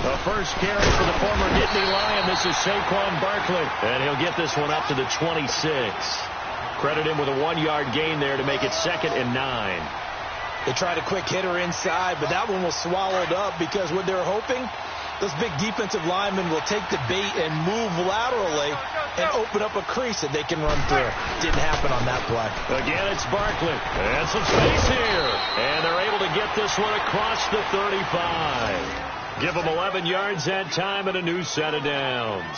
The first carry for the former Nittany Lion. This is Saquon Barkley. And he'll get this one up to the 26. Credit him with a 1-yard gain there to make it 2nd and 9. They tried a quick hitter inside, but that one was swallowed up because what they're hoping, those big defensive linemen will take the bait and move laterally and open up a crease that they can run through. Didn't happen on that play. Again, it's Barkley. And some space here. And they're able to get this one across the 35. Give them 11 yards that time and a new set of downs.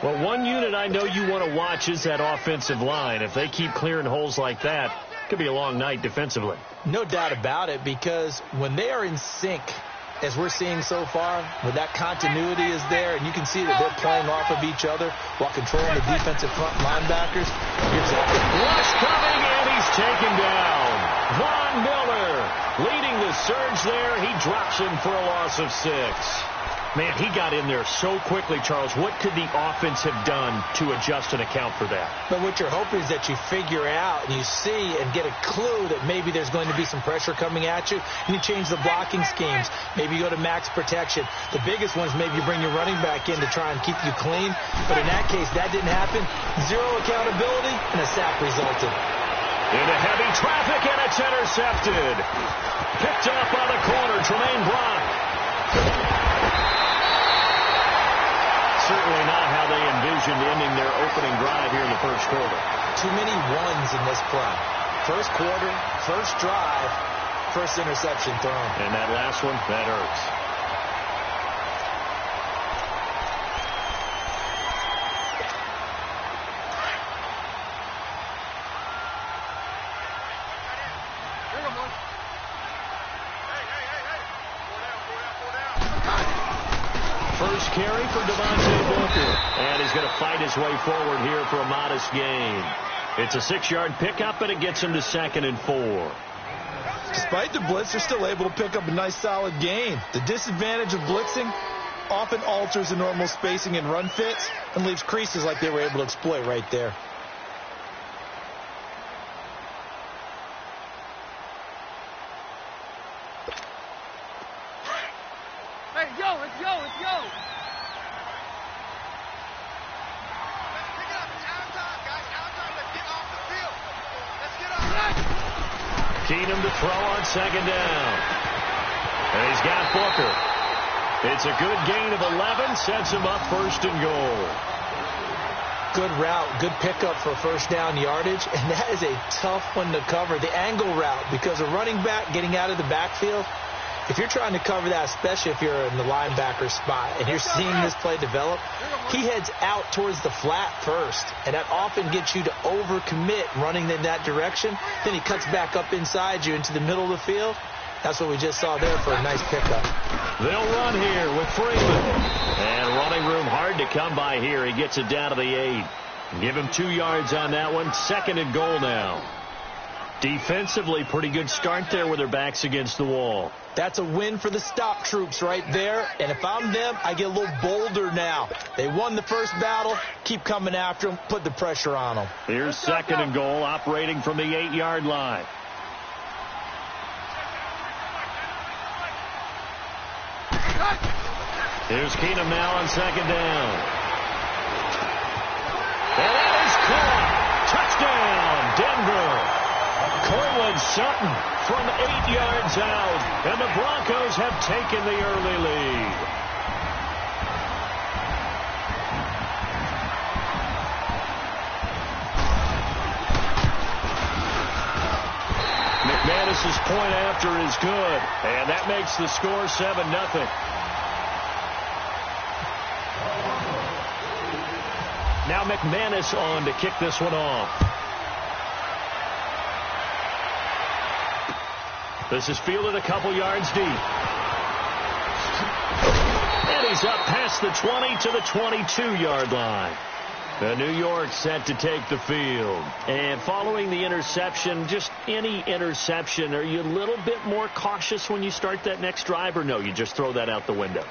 Well, one unit I know you want to watch is that offensive line. If they keep clearing holes like that, it could be a long night defensively. No doubt about it, because when they are in sync, as we're seeing so far, when that continuity is there, and you can see that they're playing off of each other while controlling the defensive front linebackers, you're exactly rush coming, and he's taken down. Von Miller leading the surge there. He drops him for a loss of 6. Man, he got in there so quickly, Charles. What could the offense have done to adjust and account for that? But what you're hoping is that you figure out and you see and get a clue that maybe there's going to be some pressure coming at you, and you change the blocking schemes. Maybe you go to max protection. The biggest one is maybe you bring your running back in to try and keep you clean. But in that case, that didn't happen. 0 accountability, and a sack resulted. Into heavy traffic, and it's intercepted. Picked off by the corner, Tremaine Brock. Certainly not how they envisioned ending their opening drive here in the first quarter. Too many ones in this play. First quarter, first drive, first interception thrown. And that last one, that hurts. First carry for Devontae Booker. And he's going to fight his way forward here for a modest gain. It's a 6-yard pickup, and it gets him to 2nd and 4. Despite the blitz, they're still able to pick up a nice solid gain. The disadvantage of blitzing often alters the normal spacing and run fits and leaves creases like they were able to exploit right there. Keenum to throw on 2nd down. And he's got Booker. It's a good gain of 11, sets him up 1st and goal. Good route, good pickup for first down yardage, and that is a tough one to cover, the angle route, because a running back getting out of the backfield, if you're trying to cover that, especially if you're in the linebacker spot and you're seeing this play develop, he heads out towards the flat first, and that often gets you to overcommit running in that direction. Then he cuts back up inside you into the middle of the field. That's what we just saw there for a nice pickup. They'll run here with Freeman. And running room hard to come by here. He gets it down to the 8. Give him 2 yards on that one. 2nd and goal now. Defensively, pretty good start there with their backs against the wall. That's a win for the stop troops right there. And if I'm them, I get a little bolder now. They won the first battle. Keep coming after them. Put the pressure on them. Here's 2nd and goal, operating from the 8-yard line. Here's Keenum now on 2nd down. And that is caught. Touchdown, Denver. Cortland Sutton from 8 yards out. And the Broncos have taken the early lead. McManus's point after is good. And that makes the score 7-0. Now McManus on to kick this one off. This is fielded a couple yards deep. And he's up past the 20 to the 22-yard line. The New York set to take the field. And following the interception, just any interception, are you a little bit more cautious when you start that next drive, or no, you just throw that out the window?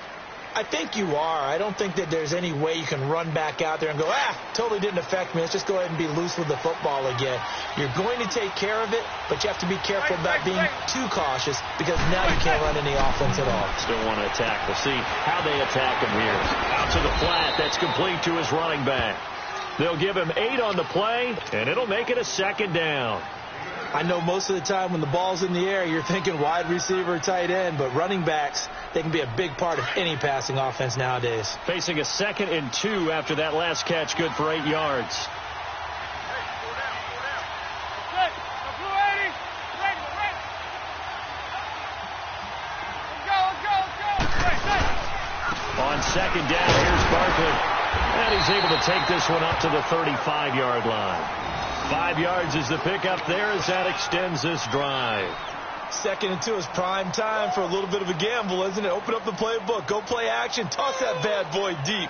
I think you are. I don't think that there's any way you can run back out there and go, totally didn't affect me. Let's just go ahead and be loose with the football again. You're going to take care of it, but you have to be careful about being too cautious because now you can't run any offense at all. Still want to attack. We'll see how they attack him here. Out to the flat. That's complete to his running back. They'll give him 8 on the play, and it'll make it a 2nd down. I know most of the time when the ball's in the air, you're thinking wide receiver, tight end, but running backs, they can be a big part of any passing offense nowadays. Facing a 2nd and 2 after that last catch, good for 8 yards. On 2nd down, here's Barkley. And he's able to take this one up to the 35-yard line. 5 yards is the pickup there as that extends this drive. 2nd and 2 is prime time for a little bit of a gamble, isn't it? Open up the playbook, go play action, toss that bad boy deep.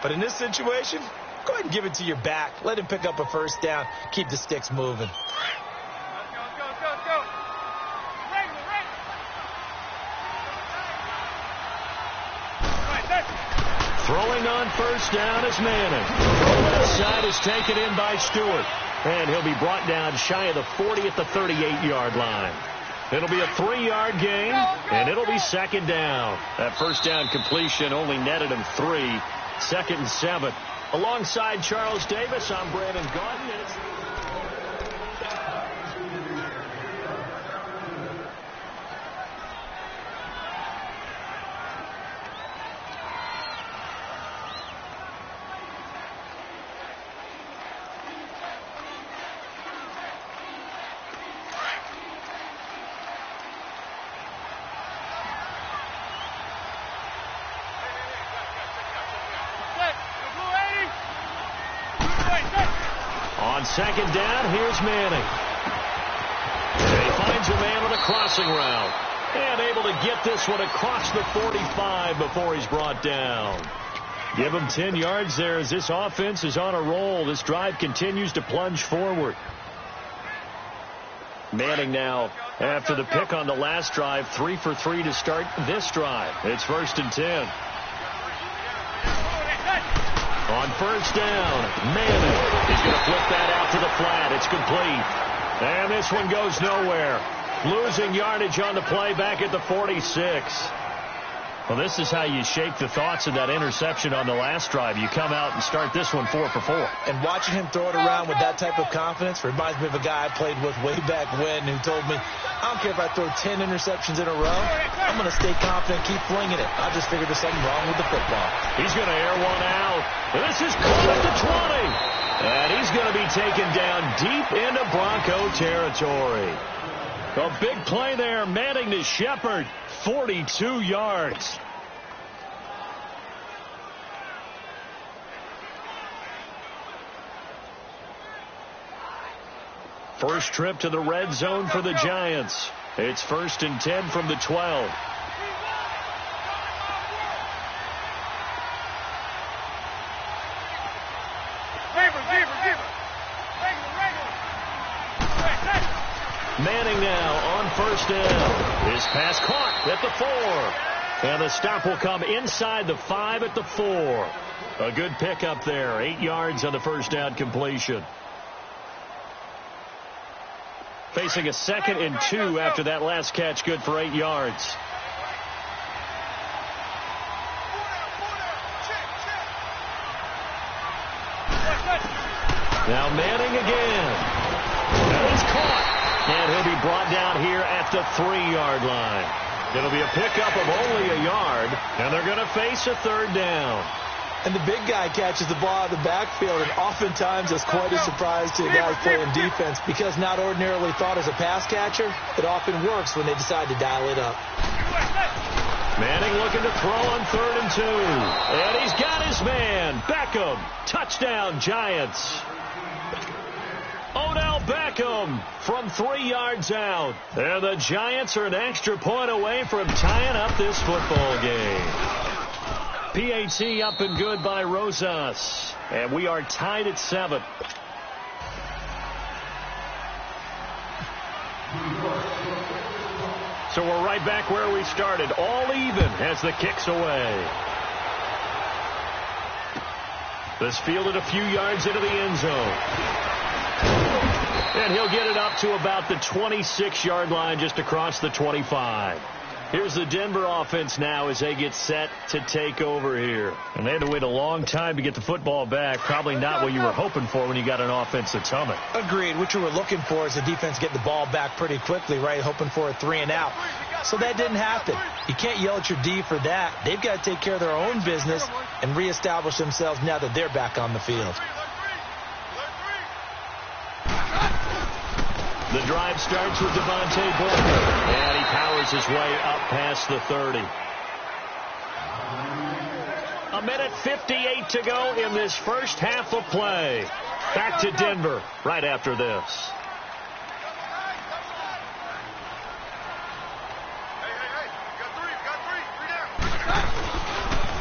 But in this situation, go ahead and give it to your back. Let him pick up a 1st down. Keep the sticks moving. Throwing on 1st down is Manning. Throw left side is taken in by Stewart. And he'll be brought down shy of the 40 at the 38-yard line. It'll be a 3-yard gain, and it'll be 2nd down. That 1st down completion only netted him 3. 2nd and 7. Alongside Charles Davis, I'm Brandon Gaudin. On 2nd down, here's Manning. And he finds a man with a crossing route. And able to get this one across the 45 before he's brought down. Give him 10 yards there as this offense is on a roll. This drive continues to plunge forward. Manning now, after the pick on the last drive, 3 for 3 to start this drive. It's 1st and 10. On 1st down, Manning. He's going to flip that out to the flat. It's complete. And this one goes nowhere. Losing yardage on the play back at the 46. Well, this is how you shake the thoughts of that interception on the last drive. You come out and start this one 4 for 4. And watching him throw it around with that type of confidence reminds me of a guy I played with way back when who told me, I don't care if I throw 10 interceptions in a row. I'm going to stay confident, keep flinging it. I just figured there's something wrong with the football. He's going to air one out. And this is caught at the 20. And he's going to be taken down deep into Bronco territory. A big play there. Manning to Shepard. 42 yards. First trip to the red zone for the Giants. It's 1st and 10 from the 12. Manning now on 1st down. His pass caught at the 4. And the stop will come inside the 5 at the 4. A good pickup there. 8 yards on the 1st down completion. Facing a 2nd and 2 after that last catch. Good for 8 yards. Now Manning again. And he's caught. And he'll be brought down here at the 3-yard line. It'll be a pickup of only a yard, and they're going to face a 3rd down. And the big guy catches the ball out of the backfield, and oftentimes that's quite a surprise to the guys playing defense because not ordinarily thought as a pass catcher, it often works when they decide to dial it up. Manning looking to throw on 3rd and 2. And he's got his man. Beckham. Touchdown, Giants. Odell Beckham from 3 yards out. And the Giants are an extra point away from tying up this football game. PAT up and good by Rosas. And we are tied at 7. So we're right back where we started. All even as the kick's away. This fielded a few yards into the end zone. And he'll get it up to about the 26-yard line, just across the 25. Here's the Denver offense now as they get set to take over here. And they had to wait a long time to get the football back. Probably not what you were hoping for when you got an offense that's humming. Agreed. What you were looking for is the defense get the ball back pretty quickly, right? Hoping for a 3-and-out. So that didn't happen. You can't yell at your D for that. They've got to take care of their own business and reestablish themselves now that they're back on the field. The drive starts with Devontae Booker, and he powers his way up past the 30. A minute 58 to go in this first half of play. Back to Denver right after this.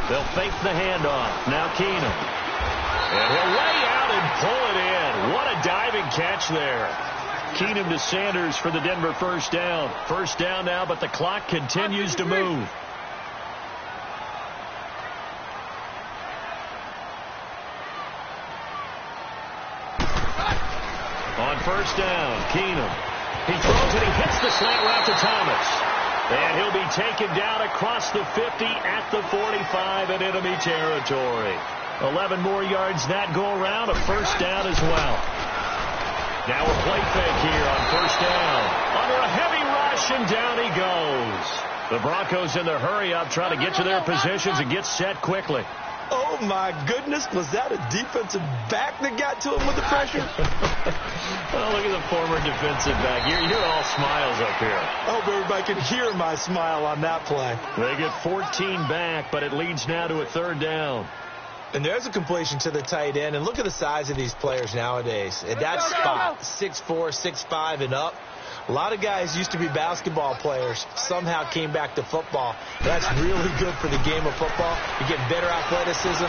They'll fake the handoff. Now Keenum. And he'll lay out and pull it in. What a diving catch there. Keenum to Sanders for the Denver first down. First down now, but the clock continues to move. On first down, Keenum. He throws it, he hits the slant route to Thomas. And he'll be taken down across the 50 at the 45 in enemy territory. 11 more yards that go around, a first down as well. Now a play fake here on first down. Under a heavy rush, and down he goes. The Broncos in their hurry-up trying to get to their positions and get set quickly. Oh, my goodness. Was that a defensive back that got to him with the pressure? Oh, look at the former defensive back. You're all smiles up here. I hope everybody can hear my smile on that play. They get 14 back, but it leads now to a third down. And there's a completion to the tight end. And look at the size of these players nowadays. At that spot, 6'4", 6'5", and up. A lot of guys used to be basketball players, somehow came back to football. That's really good for the game of football. You get better athleticism,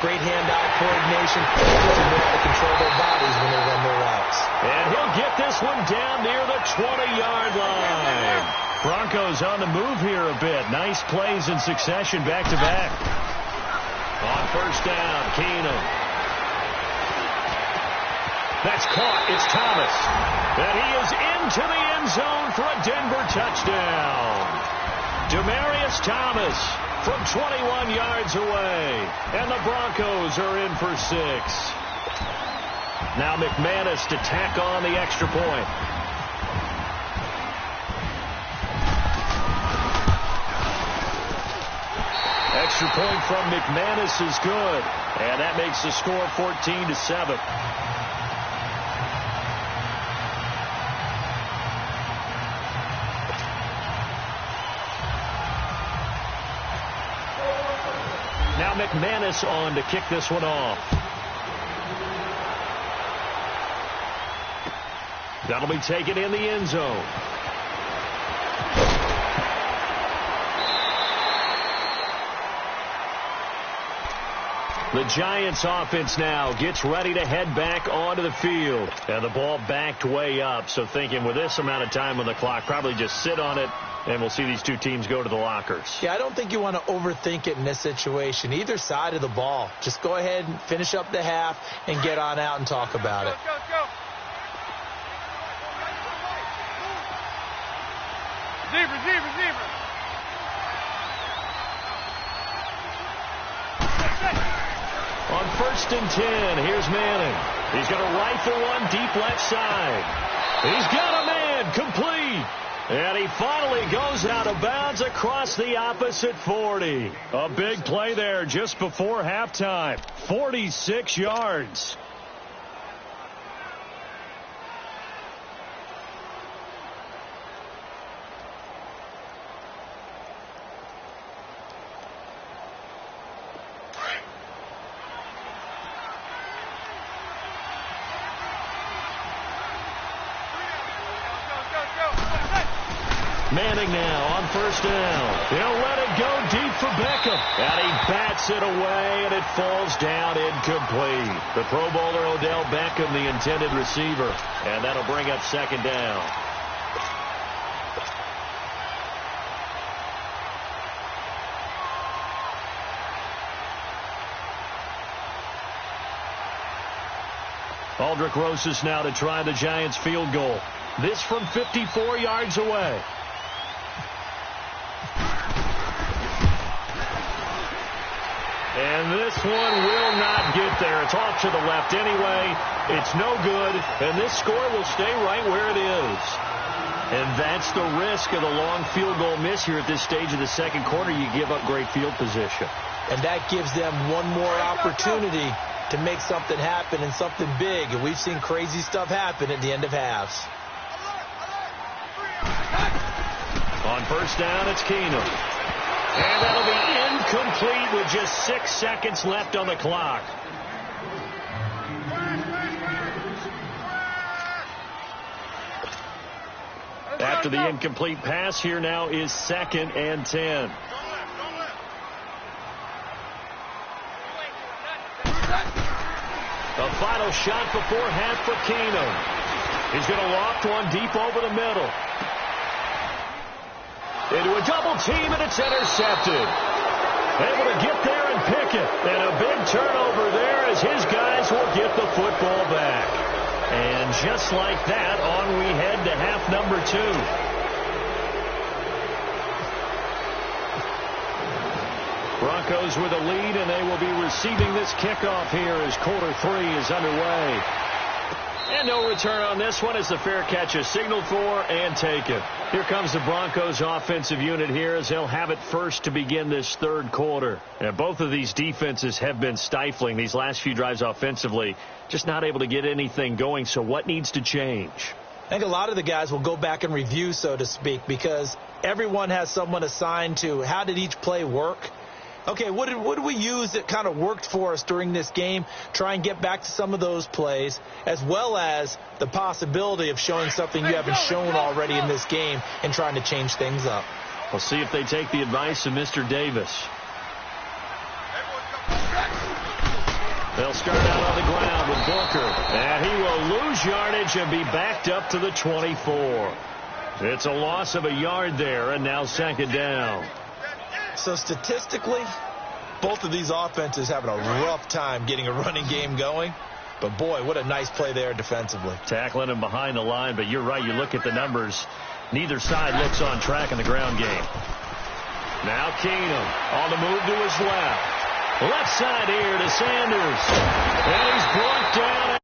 great hand-eye coordination, and know how to control their bodies when they run their routes. And he'll get this one down near the 20-yard line. Broncos on the move here a bit. Nice plays in succession back-to-back. On first down, Keenum. That's caught. It's Thomas. And he is into the end zone for a Denver touchdown. Demaryius Thomas from 21 yards away. And the Broncos are in for 6. Now McManus to tack on the extra point. Extra point from McManus is good. And that makes the score 14-7. Now McManus on to kick this one off. That'll be taken in the end zone. The Giants offense now gets ready to head back onto the field. And the ball backed way up. So thinking with this amount of time on the clock, probably just sit on it. And we'll see these two teams go to the lockers. Yeah, I don't think you want to overthink it in this situation. Either side of the ball. Just go ahead and finish up the half and get on out and talk about it. Go. Receiver. On first and 10, here's Manning. He's going to rifle one deep left side. He's got a man, complete. And he finally goes out of bounds across the opposite 40. A big play there just before halftime. 46 yards. Manning now on first down. He'll let it go deep for Beckham. And he bats it away, and it falls down incomplete. The Pro Bowler Odell Beckham, the intended receiver. And that'll bring up second down. Aldrich Rosas now to try the Giants field goal. This from 54 yards away. And this one will not get there. It's off to the left anyway. It's no good, and this score will stay right where it is. And that's the risk of the long field goal miss here at this stage of the second quarter. You give up great field position. And that gives them one more opportunity to make something happen and something big. And we've seen crazy stuff happen at the end of halves. On first down, it's Keenum. And that'll be incomplete with just 6 seconds left on the clock. After the incomplete pass, here now is 2nd and 10. The final shot before half for Keenum. He's going to loft one deep over the middle. Into a double team, and it's intercepted. Able to get there and pick it. And a big turnover there as his guys will get the football back. And just like that, on we head to half number 2. Broncos with a lead, and they will be receiving this kickoff here as quarter 3 is underway. And no return on this one as the fair catch is signaled for and taken. Here comes the Broncos offensive unit here as they'll have it first to begin this third quarter. And both of these defenses have been stifling these last few drives offensively. Just not able to get anything going. So what needs to change? I think a lot of the guys will go back and review, so to speak, because everyone has someone assigned to how did each play work. Okay, what did we use that kind of worked for us during this game? Try and get back to some of those plays, as well as the possibility of showing something you haven't shown already in this game and trying to change things up. We'll see if they take the advice of Mr. Davis. They'll start out on the ground with Booker. And he will lose yardage and be backed up to the 24. It's a loss of a yard there, and now 2nd down. So statistically, both of these offenses having a rough time getting a running game going. But, boy, what a nice play there defensively. Tackling him behind the line, but you're right. You look at the numbers. Neither side looks on track in the ground game. Now Keenum on the move to his left. Left side here to Sanders. And he's brought down.